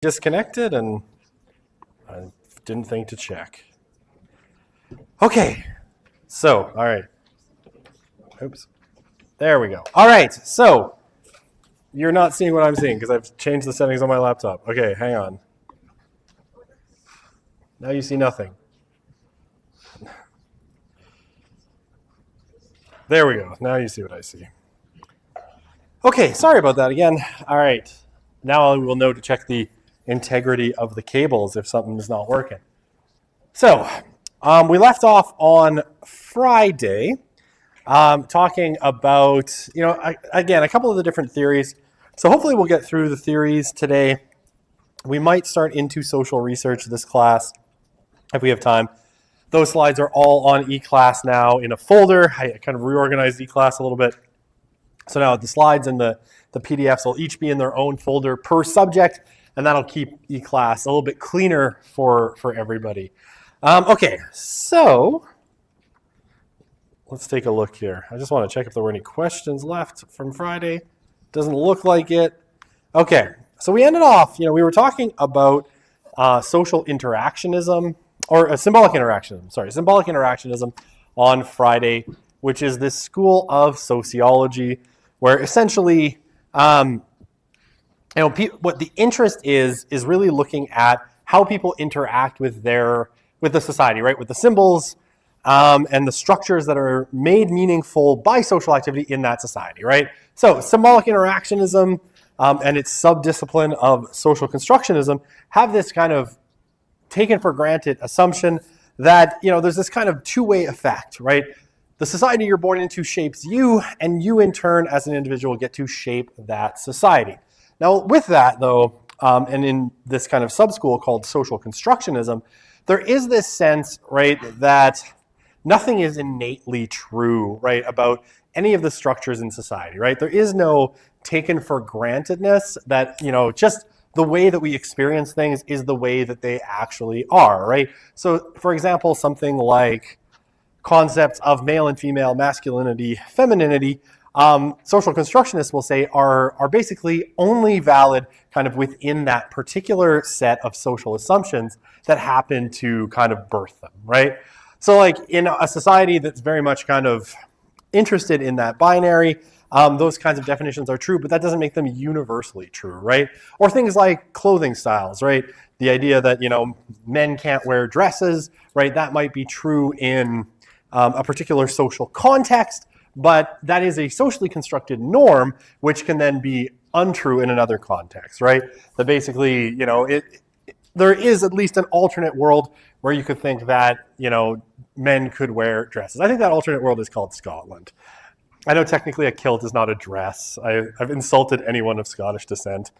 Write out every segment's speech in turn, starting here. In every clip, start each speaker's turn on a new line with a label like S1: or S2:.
S1: Disconnected, and I didn't think to check. Okay, so, all right. Oops. There we go. All right, so you're not seeing what I'm seeing because I've changed the settings on my laptop. Okay, hang on. Now you see nothing. There we go. Now you see what I see. Okay, sorry about that again. All right, now we will know to check the integrity of the cables if something is not working. So we left off on Friday talking about, again, a couple of the different theories. So hopefully we'll get through the theories today. We might start into social research this class if we have time. Those slides are all on eClass now in a folder. I kind of reorganized eClass a little bit. So now the slides and the PDFs will each be in their own folder per subject, and that'll keep eClass a little bit cleaner for everybody. Okay, so let's take a look here. I just want to check if there were any questions left from Friday. Doesn't look like it. Okay, so we ended off, we were talking about social interactionism, or symbolic interactionism on Friday, which is this school of sociology where essentially, what the interest is really looking at how people interact with the society, right? With the symbols and the structures that are made meaningful by social activity in that society, right? So symbolic interactionism and its subdiscipline of social constructionism have this kind of taken for granted assumption that, there's this kind of two-way effect, right? The society you're born into shapes you, and you in turn as an individual get to shape that society. Now with that though, and in this kind of sub-school called social constructionism, there is this sense, right, that nothing is innately true, right, about any of the structures in society, right? There is no taken for grantedness that, just the way that we experience things is the way that they actually are, right? So, for example, something like concepts of male and female, masculinity, femininity, social constructionists will say are basically only valid kind of within that particular set of social assumptions that happen to kind of birth them, right? So like in a society that's very much kind of interested in that binary, those kinds of definitions are true, but that doesn't make them universally true, right? Or things like clothing styles, right? The idea that, men can't wear dresses, right? That might be true in a particular social context, but that is a socially constructed norm, which can then be untrue in another context, right? That basically, there is at least an alternate world where you could think that, men could wear dresses. I think that alternate world is called Scotland. I know technically a kilt is not a dress. I've insulted anyone of Scottish descent,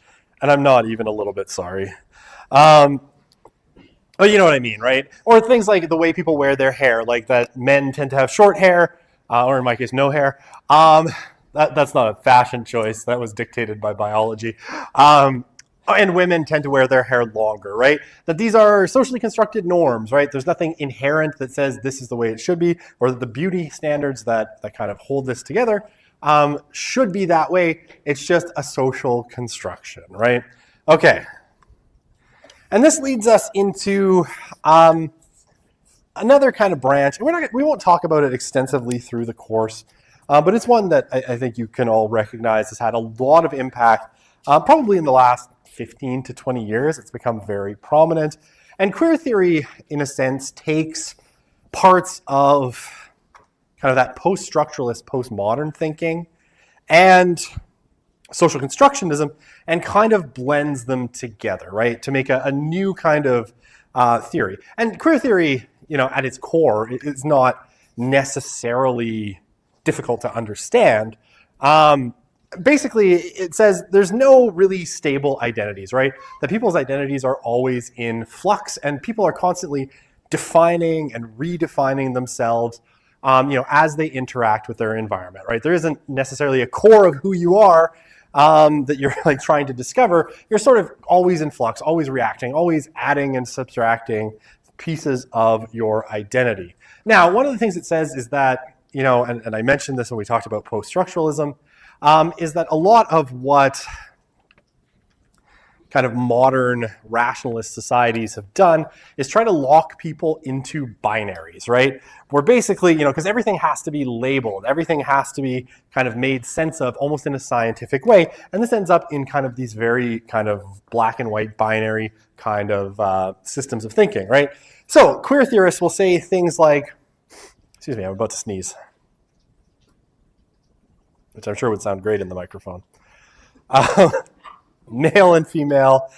S1: and I'm not even a little bit sorry. But you know what I mean, right? Or things like the way people wear their hair, like that men tend to have short hair, or in my case, no hair. That's not a fashion choice. That was dictated by biology. And women tend to wear their hair longer, right? That these are socially constructed norms, right? There's nothing inherent that says this is the way it should be, or that the beauty standards that kind of hold this together should be that way. It's just a social construction, right? Okay. And this leads us into another kind of branch. We won't talk about it extensively through the course, but it's one that I think you can all recognize has had a lot of impact, probably in the last 15 to 20 years. It's become very prominent. And queer theory, in a sense, takes parts of kind of that post-structuralist, postmodern thinking and social constructionism and kind of blends them together, right, to make a new kind of theory. And queer theory, at its core, is not necessarily difficult to understand. Basically, it says there's no really stable identities, right? That people's identities are always in flux, and people are constantly defining and redefining themselves, as they interact with their environment, right? There isn't necessarily a core of who you are that you're like trying to discover. You're sort of always in flux, always reacting, always adding and subtracting pieces of your identity. Now, one of the things it says is that, and I mentioned this when we talked about post-structuralism, is that a lot of what kind of modern rationalist societies have done is try to lock people into binaries, right? Where basically, because everything has to be labeled, everything has to be kind of made sense of almost in a scientific way. And this ends up in kind of these very kind of black and white binary kind of systems of thinking, right? So queer theorists will say things like, excuse me, I'm about to sneeze, which I'm sure would sound great in the microphone. Male and female,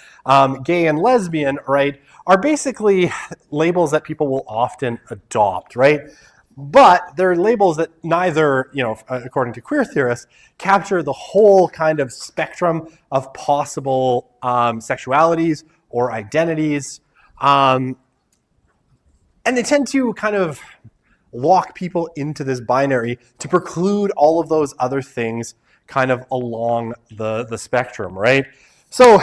S1: gay and lesbian, right, are basically labels that people will often adopt, right? But they're labels that neither, according to queer theorists, capture the whole kind of spectrum of possible sexualities or identities. And they tend to kind of lock people into this binary to preclude all of those other things kind of along the spectrum, right? So,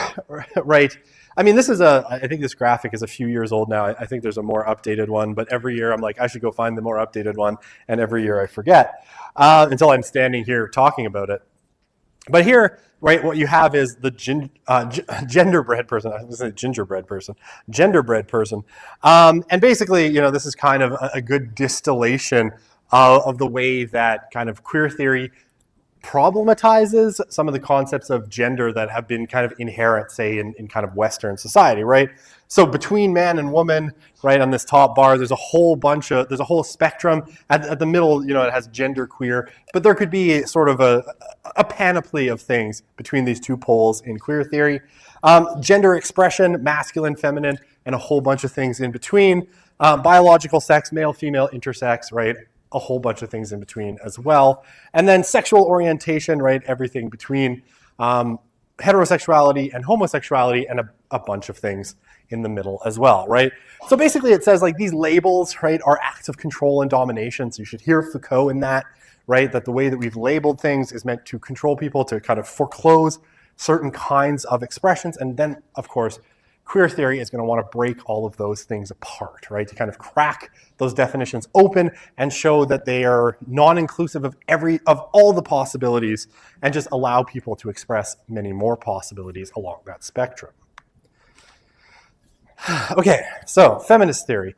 S1: right, I mean, I think this graphic is a few years old now. I think there's a more updated one, but every year I'm like, I should go find the more updated one, and every year I forget until I'm standing here talking about it. But here, right, what you have is the genderbred person. I was going to say gingerbread person, genderbred person. And basically, this is kind of a good distillation of the way that kind of queer theory problematizes some of the concepts of gender that have been kind of inherent, say, in kind of Western society, right? So between man and woman, right, on this top bar, there's a whole spectrum. At the middle, it has gender queer, but there could be sort of a panoply of things between these two poles in queer theory. Gender expression, masculine, feminine, and a whole bunch of things in between. Biological sex, male, female, intersex, right? A whole bunch of things in between as well. And then sexual orientation, right? Everything between heterosexuality and homosexuality, and a bunch of things in the middle as well, right? So basically it says like these labels, right, are acts of control and domination. So you should hear Foucault in that, right? That the way that we've labeled things is meant to control people, to kind of foreclose certain kinds of expressions. And then, of course, queer theory is going to want to break all of those things apart, right? To kind of crack those definitions open and show that they are non-inclusive of all the possibilities, and just allow people to express many more possibilities along that spectrum. Okay, so feminist theory.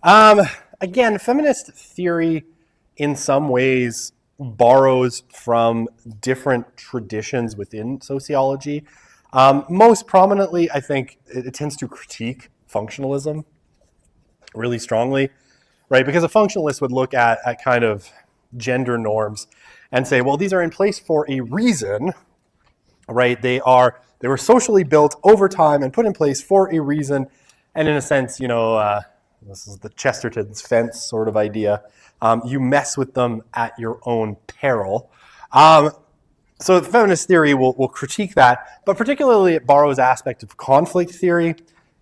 S1: Again, feminist theory in some ways borrows from different traditions within sociology. Most prominently, I think it tends to critique functionalism really strongly, right? Because a functionalist would look at kind of gender norms and say, well, these are in place for a reason, right? They were socially built over time and put in place for a reason. And in a sense, this is the Chesterton's fence sort of idea. You mess with them at your own peril. So the feminist theory will critique that, but particularly it borrows aspects of conflict theory,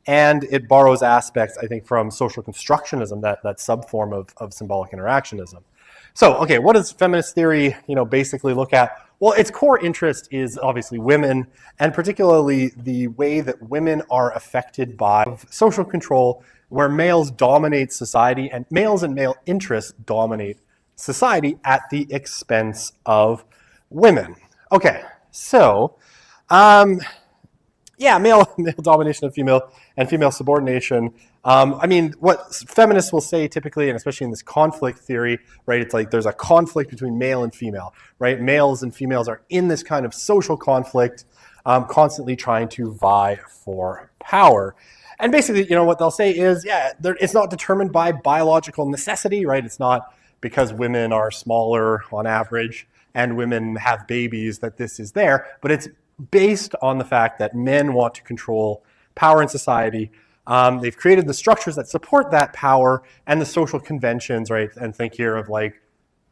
S1: and it borrows aspects, I think, from social constructionism, that subform of symbolic interactionism. So, okay, what does feminist theory, basically look at? Well, its core interest is obviously women, and particularly the way that women are affected by social control, where males dominate society, and males and male interests dominate society at the expense of women. Okay, so, male domination of female and female subordination. What feminists will say typically, and especially in this conflict theory, right, it's like there's a conflict between male and female, right? Males and females are in this kind of social conflict, constantly trying to vie for power. And basically, what they'll say is, it's not determined by biological necessity, right? It's not because women are smaller on average and women have babies that this is there, but it's based on the fact that men want to control power in society. They've created the structures that support that power and the social conventions, right? And think here of like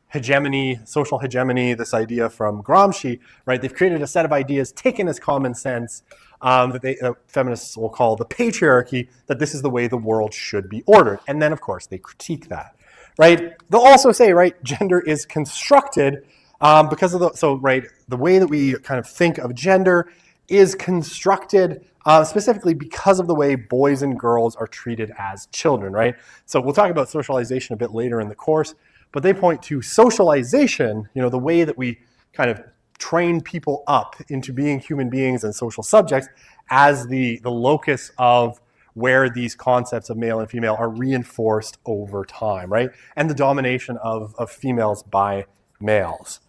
S1: hegemony, social hegemony, this idea from Gramsci, right? They've created a set of ideas taken as common sense that feminists will call the patriarchy, that this is the way the world should be ordered. And then, of course, they critique that, right? They'll also say, right, gender is constructed because of the way that we kind of think of gender is constructed specifically because of the way boys and girls are treated as children, right? So we'll talk about socialization a bit later in the course, but they point to socialization, the way that we kind of train people up into being human beings and social subjects as the locus of where these concepts of male and female are reinforced over time, right? And the domination of females by males.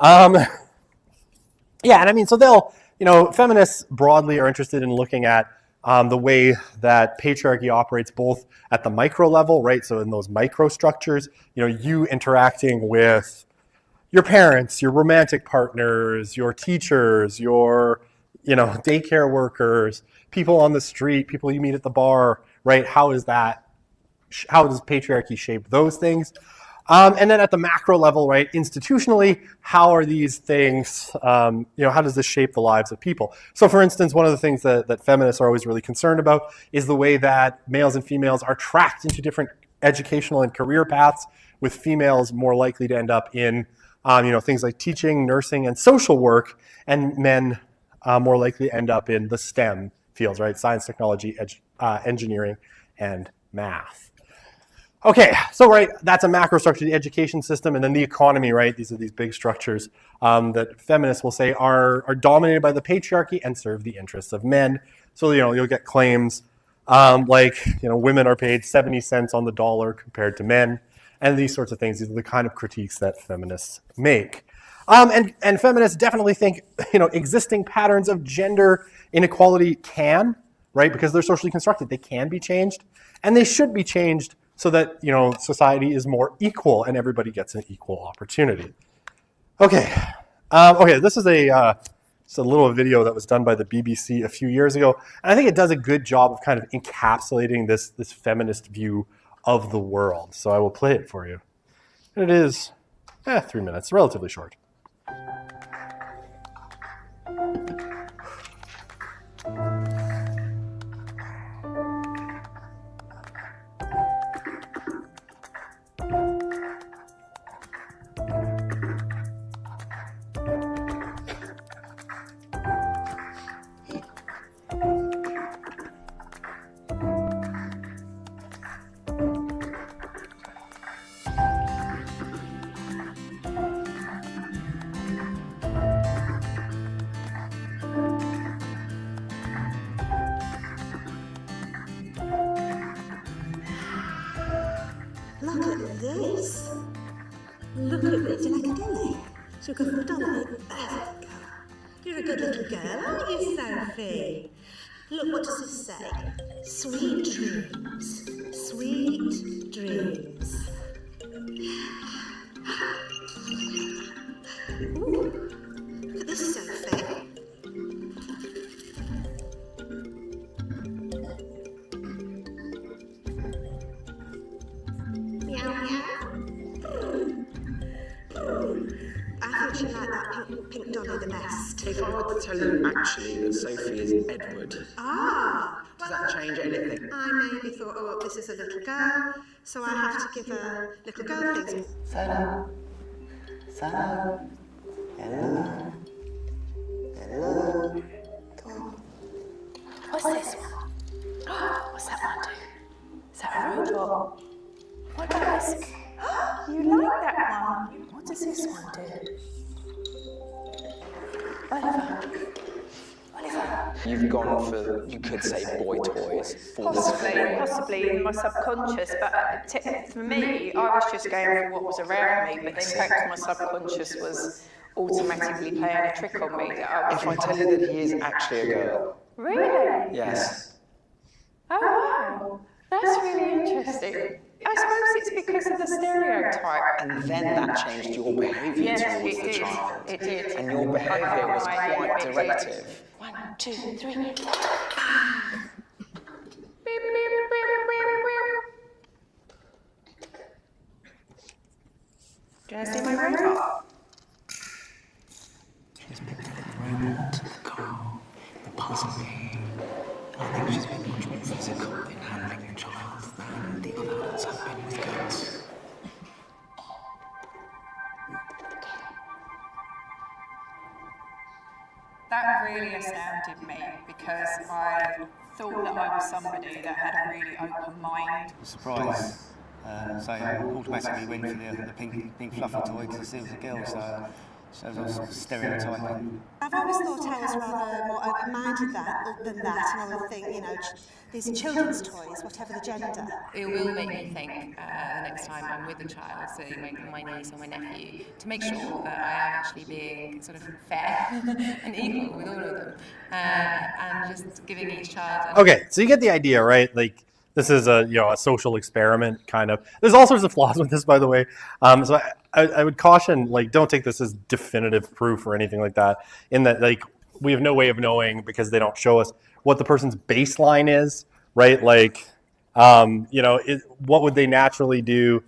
S1: Yeah, and I mean, so they'll, feminists broadly are interested in looking at the way that patriarchy operates both at the micro level, right? So in those microstructures, you interacting with your parents, your romantic partners, your teachers, your, daycare workers, people on the street, people you meet at the bar, right? How does patriarchy shape those things? And then at the macro level, right, institutionally, how are these things, how does this shape the lives of people? So for instance, one of the things that feminists are always really concerned about is the way that males and females are tracked into different educational and career paths, with females more likely to end up in, things like teaching, nursing, and social work, and men more likely to end up in the STEM fields, right, science, technology, engineering, and math. Okay, so right, that's a macro structure, the education system, and then the economy, right? These are these big structures that feminists will say are dominated by the patriarchy and serve the interests of men. So, you'll get claims like, women are paid 70 cents on the dollar compared to men, and these sorts of things. These are the kind of critiques that feminists make. And feminists definitely think, existing patterns of gender inequality can, right? Because they're socially constructed, they can be changed, and they should be changed so that, society is more equal and everybody gets an equal opportunity. Okay, this is just a little video that was done by the BBC a few years ago, and I think it does a good job of kind of encapsulating this feminist view of the world. So I will play it for you. And it is 3 minutes, relatively short.
S2: Look at this. Look at this. You like a dolly? She'll go for a dolly. There we go. You're a good little girl, aren't you, Sophie? Look, what does this say? Sweet dreams. Sweet dreams. Ooh, look at this, Sophie. I think she liked that pink dolly the best.
S3: If I were to tell you actually that Sophie is Edward, does that change anything?
S2: I maybe thought, oh, this is a little girl, so I have to give her little girl things.
S4: Hello. Come on. What's this one? What's that one do? Is that a robot? What about this? You like that one? What does this one do? Oliver.
S3: You've gone for, you could say, boy toys.
S5: Possibly in my subconscious, but for me, I was just going for what was around me, but in fact my subconscious was automatically playing a trick on me.
S3: If I tell you that he is actually a girl.
S5: Really?
S3: Yes.
S5: Oh wow, that's really interesting. I suppose it's because of the stereotype.
S3: And then that changed your behaviour towards the child.
S5: It did.
S3: And your behaviour was quite directive.
S4: 1, 2, 3.
S5: Beep, beep, beep, beep. Do you want to see my robot?
S6: She's picked up the robot, the car, the puzzle game, and I think she's been much more physical in handling the child than the others have been with girls.
S5: That really astounded me because I thought that I was somebody that had a really open mind.
S7: Surprise. So I automatically went for the pink fluffy toy because it was a girl, so
S6: So there's all sort of stereotyping.
S2: I've always thought I was rather more open-minded than that, and I would think, these are children's toys, whatever the gender.
S7: It will make me think the next time I'm with a child, so my niece or my nephew, to make sure that I am actually being sort of fair and equal with all of them, and just giving each child.
S1: Okay, so you get the idea, right? Like, this is a social experiment kind of. There's all sorts of flaws with this, by the way. So I would caution, like, don't take this as definitive proof or anything like that. In that, like, we have no way of knowing because they don't show us what the person's baseline is, right? Like, what would they naturally do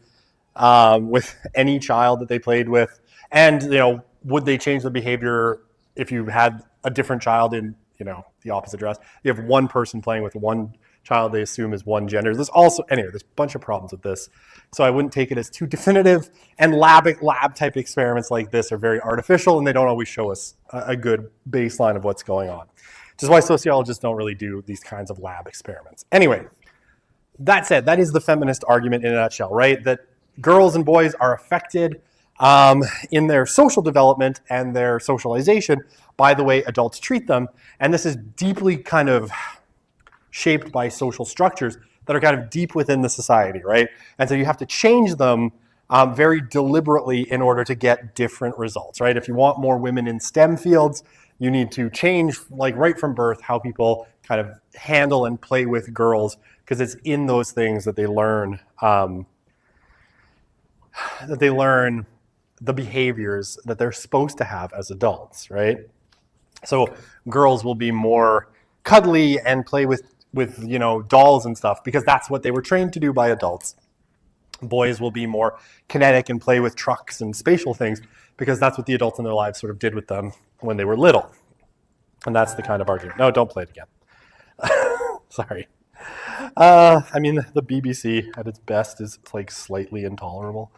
S1: with any child that they played with, and would they change the behavior if you had a different child in the opposite dress? You have one person playing with one child they assume is one gender. There's a bunch of problems with this. So I wouldn't take it as too definitive, and lab type experiments like this are very artificial, and they don't always show us a good baseline of what's going on. Which is why sociologists don't really do these kinds of lab experiments. Anyway, that said, that is the feminist argument in a nutshell, right? That girls and boys are affected in their social development and their socialization by the way adults treat them. And this is deeply kind of shaped by social structures that are kind of deep within the society, right? And so you have to change them very deliberately in order to get different results, right? If you want more women in STEM fields, you need to change, like, right from birth, how people kind of handle and play with girls, because it's in those things that they learn the behaviors that they're supposed to have as adults, right? So girls will be more cuddly and play with dolls and stuff because that's what they were trained to do by adults. Boys will be more kinetic and play with trucks and spatial things because that's what the adults in their lives sort of did with them when they were little. And that's the kind of argument. No, don't play it again. Sorry. The BBC at its best is like slightly intolerable.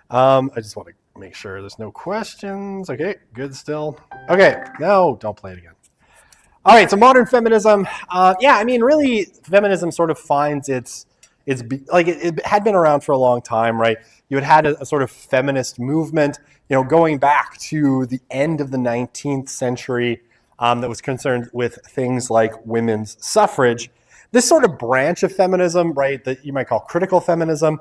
S1: I just want to make sure there's no questions. Okay, good still. Okay, no, don't play it again. All right, so modern feminism. Really, feminism sort of finds it had been around for a long time, right? You had a sort of feminist movement, going back to the end of the 19th century that was concerned with things like women's suffrage. This sort of branch of feminism, right, that you might call critical feminism,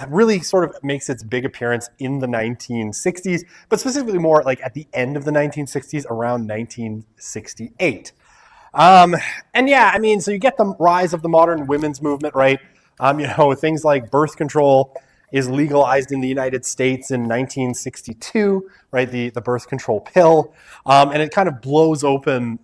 S1: really sort of makes its big appearance in the 1960s, but specifically more like at the end of the 1960s, around 1968. So you get the rise of the modern women's movement, right? Things like birth control is legalized in the United States in 1962, right? The birth control pill. And it kind of blows open,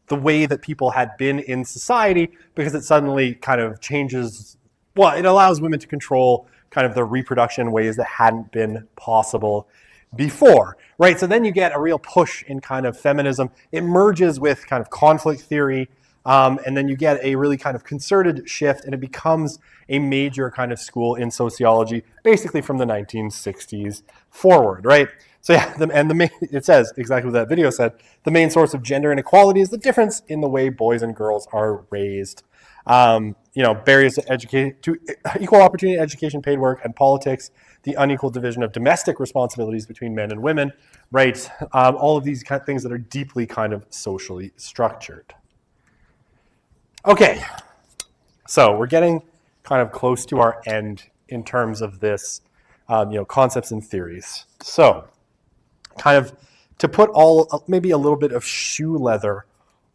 S1: the way that people had been in society, because it suddenly kind of changes, it allows women to control kind of their reproduction in ways that hadn't been possible before, right? So then you get a real push in kind of feminism. It merges with kind of conflict theory, and then you get a really kind of concerted shift, and it becomes a major kind of school in sociology, basically from the 1960s forward, right? So it says exactly what that video said. The main source of gender inequality is the difference in the way boys and girls are raised. Barriers to equal opportunity education, paid work, and politics, the unequal division of domestic responsibilities between men and women, right? All of these kind of things that are deeply kind of socially structured. Okay, so we're getting kind of close to our end in terms of this, concepts and theories. So, kind of to put maybe a little bit of shoe leather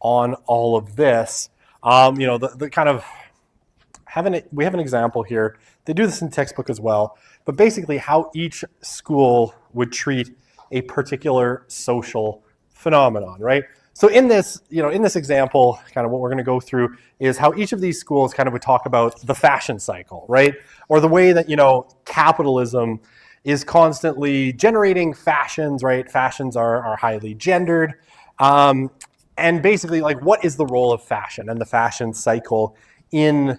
S1: on all of this, the kind of we have an example here. They do this in textbook as well, but basically how each school would treat a particular social phenomenon, right? So in this example, kind of what we're going to go through is how each of these schools kind of would talk about the fashion cycle, right? Or the way that, capitalism is constantly generating fashions, right? Fashions are highly gendered. And basically, like, what is the role of fashion and the fashion cycle in,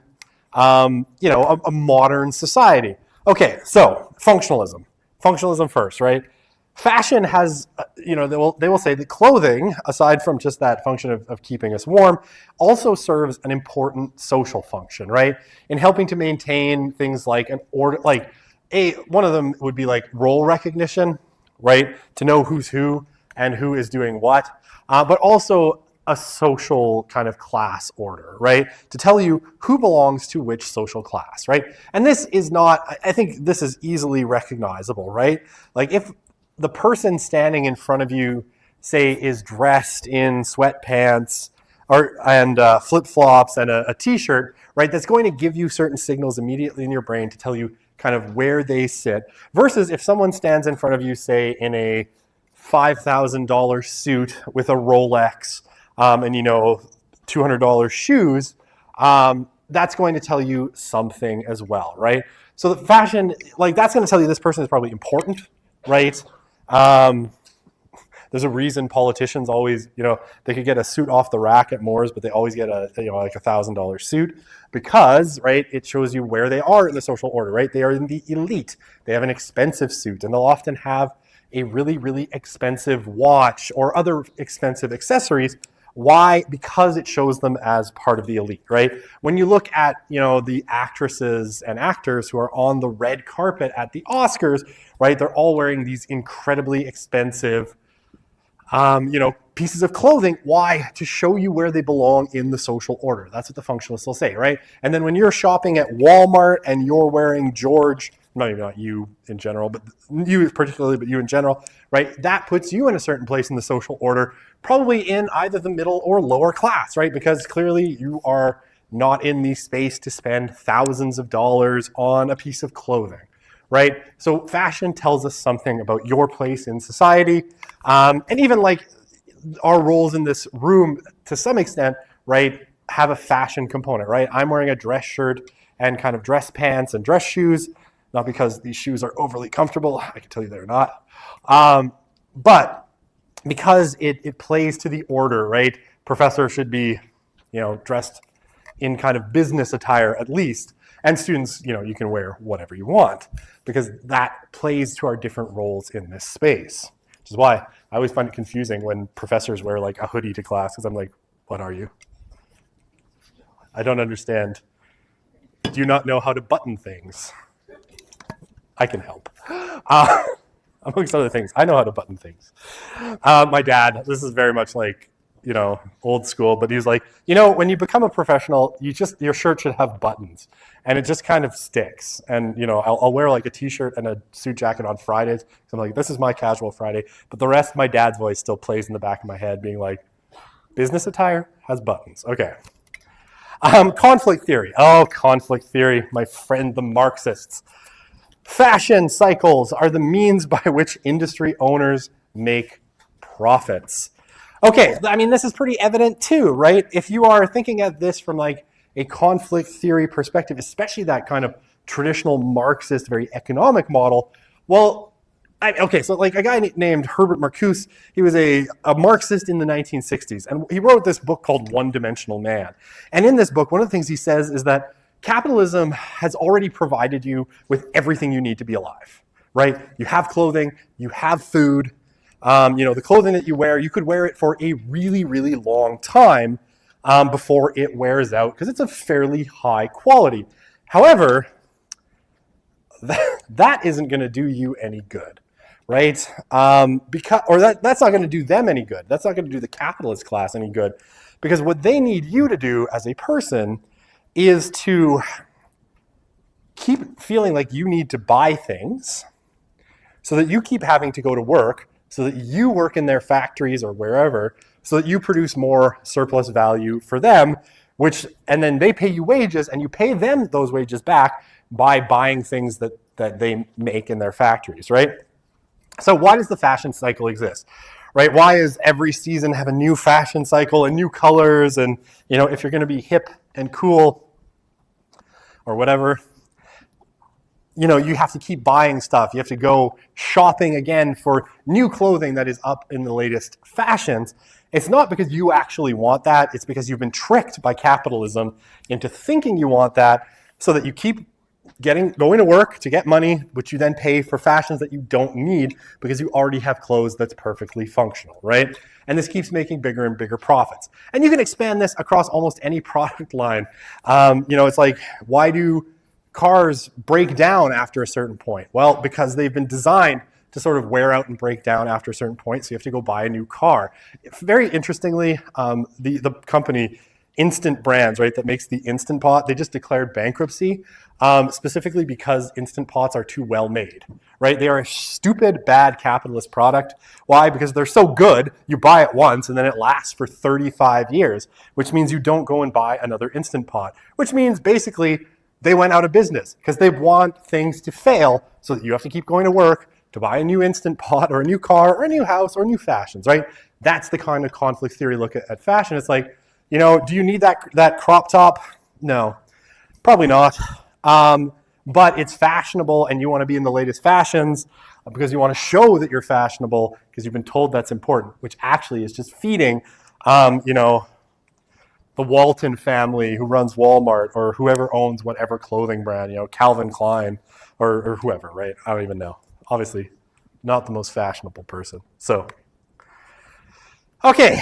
S1: a modern society? Okay, so functionalism. Functionalism first, right? Fashion has, they will say that clothing, aside from just that function of keeping us warm, also serves an important social function, right? In helping to maintain things like one of them would be like role recognition, right? To know who's who and who is doing what, but also a social kind of class order, right? To tell you who belongs to which social class, right? And this is not, I think this is easily recognizable, right? Like if the person standing in front of you, say, is dressed in sweatpants and flip-flops and a t-shirt, right? That's going to give you certain signals immediately in your brain to tell you kind of where they sit, versus if someone stands in front of you, say, in a $5,000 suit with a Rolex, and $200 shoes, that's going to tell you something as well, right? So the fashion, like that's going to tell you this person is probably important, right? There's a reason politicians always, they could get a suit off the rack at Moore's, but they always get like $1,000 suit because, right, it shows you where they are in the social order, right? They are in the elite. They have an expensive suit, and they'll often have a really, really expensive watch or other expensive accessories. Why? Because it shows them as part of the elite, right? When you look at, the actresses and actors who are on the red carpet at the Oscars, right? They're all wearing these incredibly expensive, pieces of clothing. Why? To show you where they belong in the social order. That's what the functionalists will say, right? And then when you're shopping at Walmart and you're wearing George, not you in general, but you particularly, but you in general, right? That puts you in a certain place in the social order, probably in either the middle or lower class, right? Because clearly you are not in the space to spend thousands of dollars on a piece of clothing, right? So fashion tells us something about your place in society. And even like our roles in this room, to some extent, right, have a fashion component, right? I'm wearing a dress shirt and kind of dress pants and dress shoes, not because these shoes are overly comfortable. I can tell you they're not. But because it plays to the order, right? Professor should be, dressed in kind of business attire at least. And students, you can wear whatever you want because that plays to our different roles in this space. Which is why I always find it confusing when professors wear like a hoodie to class because I'm like, what are you? I don't understand. Do you not know how to button things? I can help. Amongst other things, I know how to button things. My dad, this is very much like, old school, but he's like, when you become a professional, your shirt should have buttons and it just kind of sticks. And, I'll wear like a t-shirt and a suit jacket on Fridays. So I'm like, this is my casual Friday. But the rest, my dad's voice still plays in the back of my head being like, business attire has buttons. Okay. Conflict theory. Oh, conflict theory, my friend, the Marxists. Fashion cycles are the means by which industry owners make profits. Okay, I mean, this is pretty evident too, right? If you are thinking at this from like a conflict theory perspective, especially that kind of traditional Marxist, very economic model, well, so like a guy named Herbert Marcuse, he was a Marxist in the 1960s, and he wrote this book called One-Dimensional Man. And in this book, one of the things he says is that capitalism has already provided you with everything you need to be alive, right? You have clothing, you have food, the clothing that you wear, you could wear it for a really, really long time before it wears out because it's a fairly high quality. However, that isn't going to do you any good, right? That's not going to do them any good. That's not going to do the capitalist class any good because what they need you to do as a person is to keep feeling like you need to buy things so that you keep having to go to work, so that you work in their factories or wherever, so that you produce more surplus value for them, and then they pay you wages and you pay them those wages back by buying things that they make in their factories, right? So why does the fashion cycle exist? Right? Why does every season have a new fashion cycle and new colors? And, if you're going to be hip and cool or whatever, you have to keep buying stuff. You have to go shopping again for new clothing that is up in the latest fashions. It's not because you actually want that. It's because you've been tricked by capitalism into thinking you want that so that you keep going to work to get money, which you then pay for fashions that you don't need because you already have clothes that's perfectly functional, right? And this keeps making bigger and bigger profits. And you can expand this across almost any product line. It's like, why do cars break down after a certain point? Well, because they've been designed to sort of wear out and break down after a certain point, so you have to go buy a new car. Very interestingly, the company Instant Brands, right, that makes the Instant Pot, they just declared bankruptcy, specifically because Instant Pots are too well made, right? They are a stupid, bad capitalist product. Why? Because they're so good, you buy it once and then it lasts for 35 years, which means you don't go and buy another Instant Pot, which means basically they went out of business because they want things to fail so that you have to keep going to work to buy a new Instant Pot or a new car or a new house or new fashions, right? That's the kind of conflict theory look at fashion. It's like, you know, do you need that crop top? No, probably not. But it's fashionable and you want to be in the latest fashions because you want to show that you're fashionable because you've been told that's important, which actually is just feeding, you know, the Walton family who runs Walmart or whoever owns whatever clothing brand, you know, Calvin Klein or whoever, right? I don't even know. Obviously, not the most fashionable person. So, okay.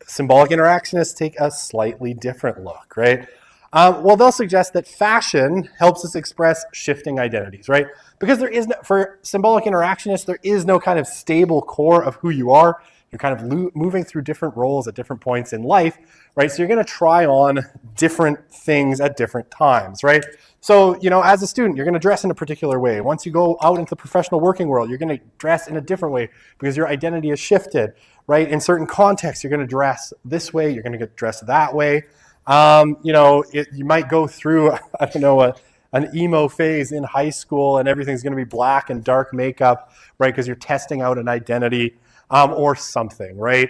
S1: Symbolic interactionists take a slightly different look, right? Well, they'll suggest that fashion helps us express shifting identities, right? Because there is no, for symbolic interactionists, there is no kind of stable core of who you are. You're kind of moving through different roles at different points in life, right? So you're going to try on different things at different times, right? So, you know, as a student, you're going to dress in a particular way. Once you go out into the professional working world, you're going to dress in a different way because your identity has shifted, right? In certain contexts, you're going to dress this way. You're going to get dressed that way. You know, you might go through, I don't know, an emo phase in high school and everything's going to be black and dark makeup, right? Because you're testing out an identity or something, right?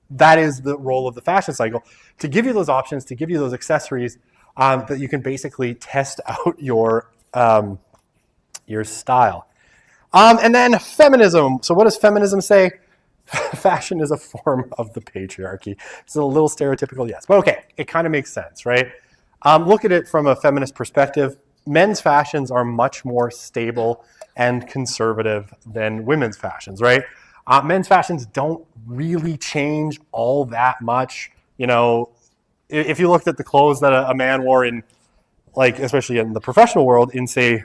S1: That is the role of the fashion cycle, to give you those options, to give you those accessories that you can basically test out your style. And then feminism. So what does feminism say? Fashion is a form of the patriarchy. It's a little stereotypical, yes. But okay, it kind of makes sense, right? Look at it from a feminist perspective. Men's fashions are much more stable and conservative than women's fashions, right? Men's fashions don't really change all that much. You know, if you looked at the clothes that a man wore in, like, especially in the professional world in, say,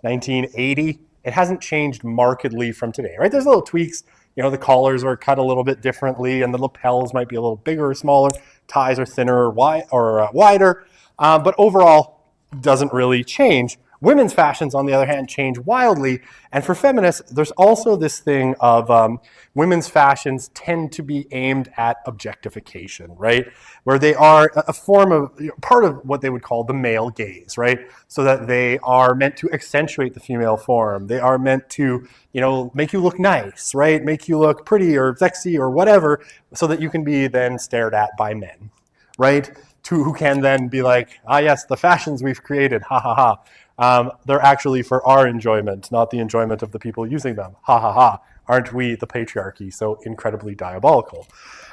S1: 1980, it hasn't changed markedly from today, right? There's little tweaks. You know, the collars are cut a little bit differently and the lapels might be a little bigger or smaller. Ties are thinner or wider. But overall, doesn't really change. Women's fashions, on the other hand, change wildly. And for feminists, there's also this thing of women's fashions tend to be aimed at objectification, right? Where they are a form of, part of what they would call the male gaze, right? So that they are meant to accentuate the female form. They are meant to, you know, make you look nice, right? Make you look pretty or sexy or whatever, so that you can be then stared at by men, right? Who can then be like, ah, yes, the fashions we've created, ha ha ha. They're actually for our enjoyment, not the enjoyment of the people using them. Ha ha ha. Aren't we, the patriarchy, so incredibly diabolical?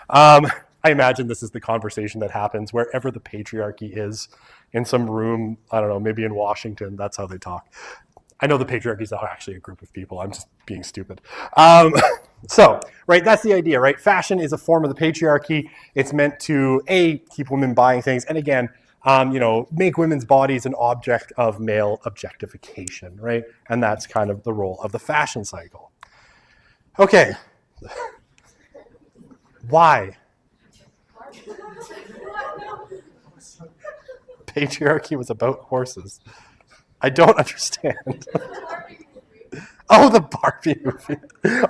S1: I imagine this is the conversation that happens wherever the patriarchy is, in some room, I don't know, maybe in Washington, that's how they talk. I know the patriarchy is not actually a group of people. I'm just being stupid. So, right, that's the idea, right? Fashion is a form of the patriarchy. It's meant to, A, keep women buying things, and again, you know, make women's bodies an object of male objectification, right? And that's kind of the role of the fashion cycle. Okay. Why? Patriarchy was about horses. I don't understand. Oh, the Barbie movie.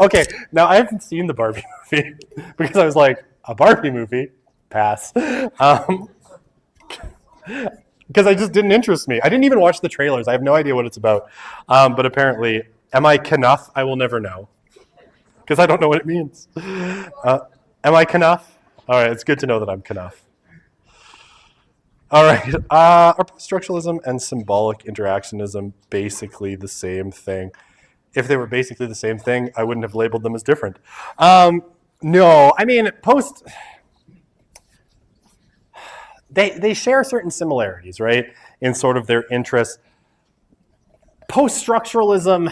S1: Okay, now I haven't seen the Barbie movie because I was like, a Barbie movie? Pass. Because it just didn't interest me. I didn't even watch the trailers. I have no idea what it's about. But apparently, am I Knuff? I will never know. Because I don't know what it means. Am I Knuff? All right, it's good to know that I'm Knuff. All right, are post-structuralism and symbolic interactionism basically the same thing? If they were basically the same thing, I wouldn't have labeled them as different. No, I mean, they share certain similarities, right, in sort of their interests. Post-structuralism,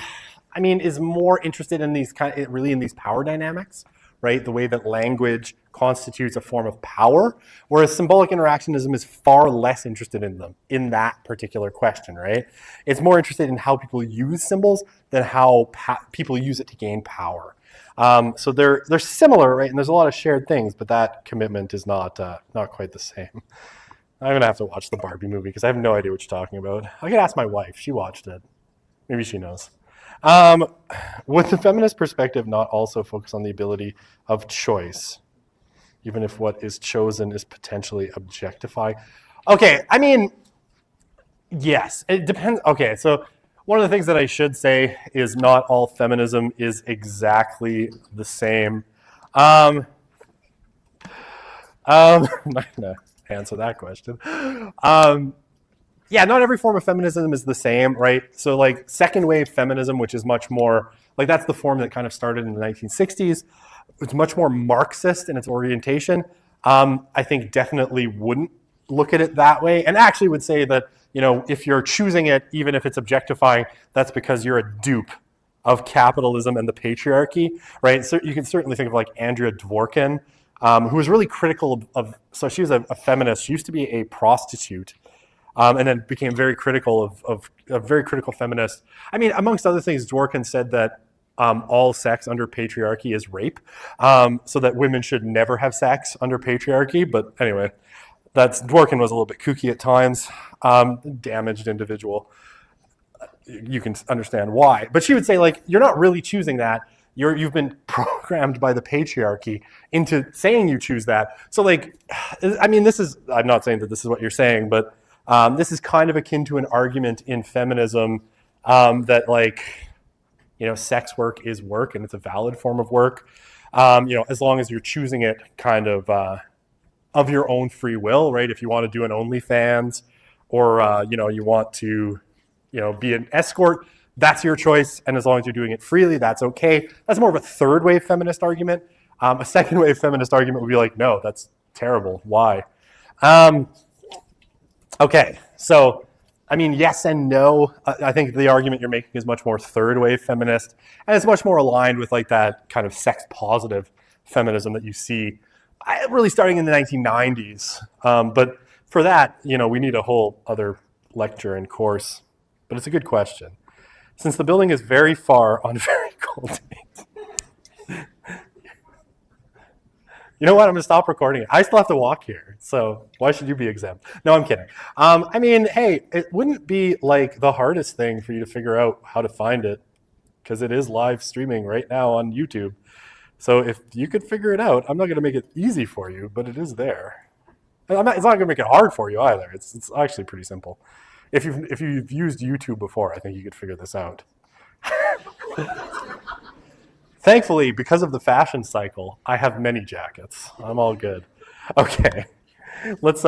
S1: I mean, is more interested in these in these power dynamics, right? The way that language constitutes a form of power, whereas symbolic interactionism is far less interested in them, in that particular question, right? It's more interested in how people use symbols than how people use it to gain power. So they're similar, right? And there's a lot of shared things, but that commitment is not quite the same. I'm gonna have to watch the Barbie movie because I have no idea what you're talking about. I could ask my wife; she watched it. Maybe she knows. Would the feminist perspective not also focus on the ability of choice, even if what is chosen is potentially objectifying? Okay, I mean, yes, it depends. Okay, so one of the things that I should say is not all feminism is exactly the same. I'm not gonna answer that question. Yeah, not every form of feminism is the same, right? So like second wave feminism, which is much more, like that's the form that kind of started in the 1960s. It's much more Marxist in its orientation. I think definitely wouldn't look at it that way, and actually would say that, you know, if you're choosing it, even if it's objectifying, that's because you're a dupe of capitalism and the patriarchy, right? So you can certainly think of like Andrea Dworkin, who was really critical so she was a feminist. She used to be a prostitute, and then became very critical of a very critical feminist. I mean, amongst other things, Dworkin said that all sex under patriarchy is rape, so that women should never have sex under patriarchy. But anyway, Dworkin was a little bit kooky at times, damaged individual. You can understand why. But she would say, like, you're not really choosing that. You've been programmed by the patriarchy into saying you choose that. So, like, I mean, I'm not saying that this is what you're saying, but this is kind of akin to an argument in feminism that, like, you know, sex work is work and it's a valid form of work, you know, as long as you're choosing it kind of your own free will, right? If you want to do an OnlyFans or, you know, you want to, you know, be an escort, that's your choice. And as long as you're doing it freely, that's okay. That's more of a third wave feminist argument. A second wave feminist argument would be like, no, that's terrible. Why? Okay, so, I mean, yes and no. I think the argument you're making is much more third wave feminist, and it's much more aligned with like that kind of sex positive feminism that you see really starting in the 1990s. But for that, you know, we need a whole other lecture and course, but it's a good question. Since the building is very far on very cold days. You know what? I'm going to stop recording it. I still have to walk here, so why should you be exempt? No, I'm kidding. I mean, hey, it wouldn't be like the hardest thing for you to figure out how to find it, because it is live streaming right now on YouTube. So if you could figure it out, I'm not going to make it easy for you, but it is there. It's not going to make it hard for you either. It's actually pretty simple. If you've used YouTube before, I think you could figure this out. Thankfully, because of the fashion cycle, I have many jackets. I'm all good. Okay, let's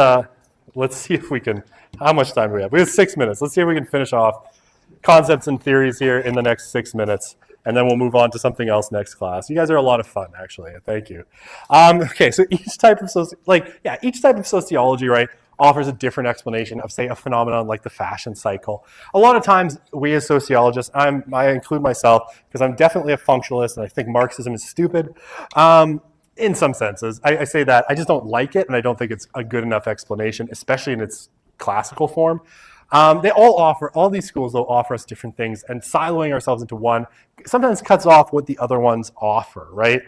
S1: see if we can. How much time do we have? We have 6 minutes. Let's see if we can finish off concepts and theories here in the next 6 minutes, and then we'll move on to something else next class. You guys are a lot of fun, actually. Thank you. Okay, so each type of sociology, right, offers a different explanation of, say, a phenomenon like the fashion cycle. A lot of times, we as sociologists, I include myself, because I'm definitely a functionalist, and I think Marxism is stupid. In some senses, I say that. I just don't like it, and I don't think it's a good enough explanation, especially in its classical form. All these schools, though, offer us different things, and siloing ourselves into one sometimes cuts off what the other ones offer, right?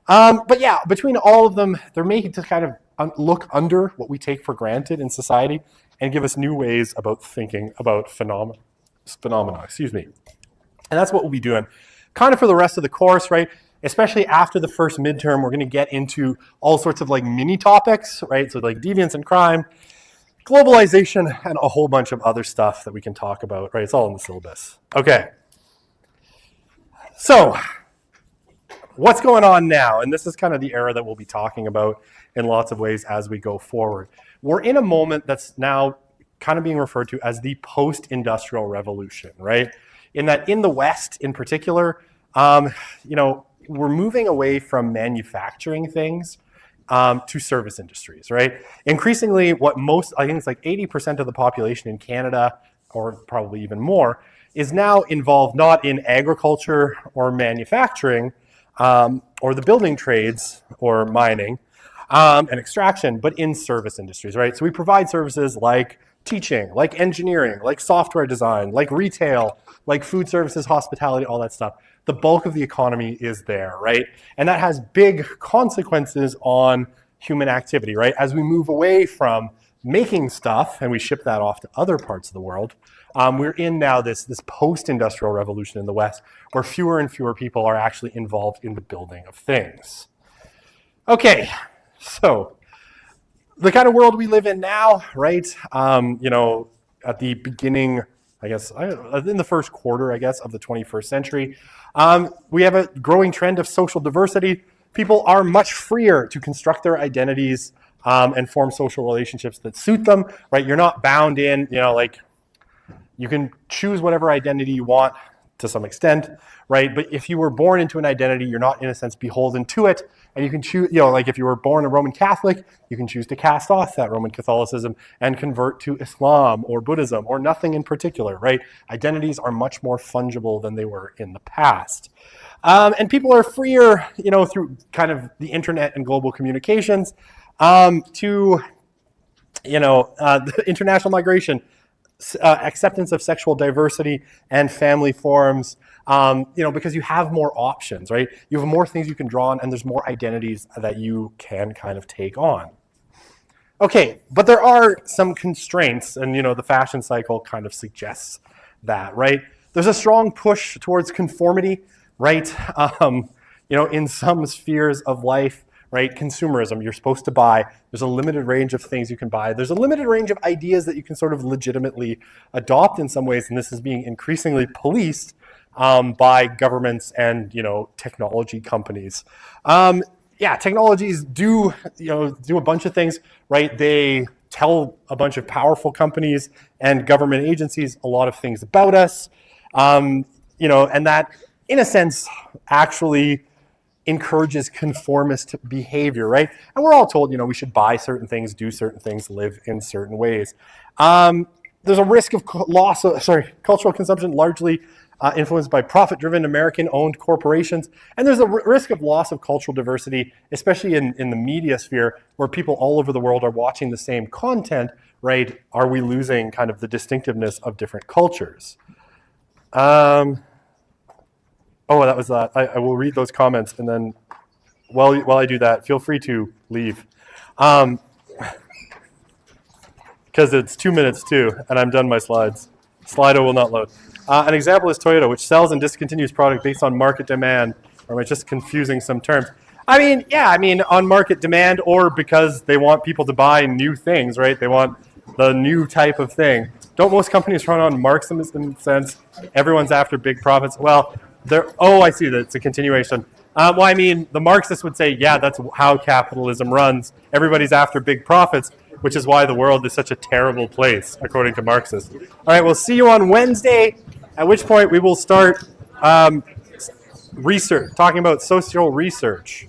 S1: But yeah, between all of them, they're making to kind of look under what we take for granted in society and give us new ways about thinking about phenomena, And that's what we'll be doing kind of for the rest of the course, right? Especially after the first midterm, we're going to get into all sorts of like mini topics, right? So like deviance and crime, globalization, and a whole bunch of other stuff that we can talk about, right? It's all in the syllabus. Okay. So what's going on now? And this is kind of the era that we'll be talking about in lots of ways as we go forward. We're in a moment that's now kind of being referred to as the post-industrial revolution, right? In that in the West in particular, you know, we're moving away from manufacturing things to service industries, right? Increasingly, I think it's like 80% of the population in Canada, or probably even more, is now involved not in agriculture or manufacturing, or the building trades or mining and extraction, but in service industries, right? So we provide services like teaching, like engineering, like software design, like retail, like food services, hospitality, all that stuff. The bulk of the economy is there, right? And that has big consequences on human activity, right? As we move away from making stuff and we ship that off to other parts of the world, we're in now this post-industrial revolution in the West where fewer and fewer people are actually involved in the building of things. Okay, so the kind of world we live in now, right? At the beginning, I guess, in the first quarter, I guess, of the 21st century, we have a growing trend of social diversity. People are much freer to construct their identities and form social relationships that suit them, right? You're not bound in, you can choose whatever identity you want to some extent, right? But if you were born into an identity, you're not, in a sense, beholden to it. And you can choose, if you were born a Roman Catholic, you can choose to cast off that Roman Catholicism and convert to Islam or Buddhism or nothing in particular, right? Identities are much more fungible than they were in the past. And people are freer, through kind of the internet and global communications to, the international migration, acceptance of sexual diversity and family forms, because you have more options, right? You have more things you can draw on, and there's more identities that you can kind of take on. Okay, but there are some constraints, and the fashion cycle kind of suggests that, right? There's a strong push towards conformity, right? In some spheres of life, right? Consumerism, you're supposed to buy. There's a limited range of things you can buy. There's a limited range of ideas that you can sort of legitimately adopt in some ways, and this is being increasingly policed by governments and, technology companies. Technologies do a bunch of things, right? They tell a bunch of powerful companies and government agencies a lot of things about us, and that, in a sense, actually encourages conformist behavior, right? And we're all told, we should buy certain things, do certain things, live in certain ways. There's a risk of cultural consumption largely influenced by profit-driven American-owned corporations. And there's a risk of loss of cultural diversity, especially in the media sphere, where people all over the world are watching the same content, right? Are we losing kind of the distinctiveness of different cultures? That was that. I will read those comments, and then while I do that, feel free to leave. Because it's 2 minutes too, and I'm done my slides. Slido will not load. An example is Toyota, which sells and discontinues product based on market demand, or am I just confusing some terms? On market demand, or because they want people to buy new things, right? They want the new type of thing. Don't most companies run on Marxism in the sense everyone's after big profits? Well, I see that it's a continuation. The Marxists would say, yeah, that's how capitalism runs. Everybody's after big profits, which is why the world is such a terrible place, according to Marxists. All right, we'll see you on Wednesday, at which point we will start research, talking about social research.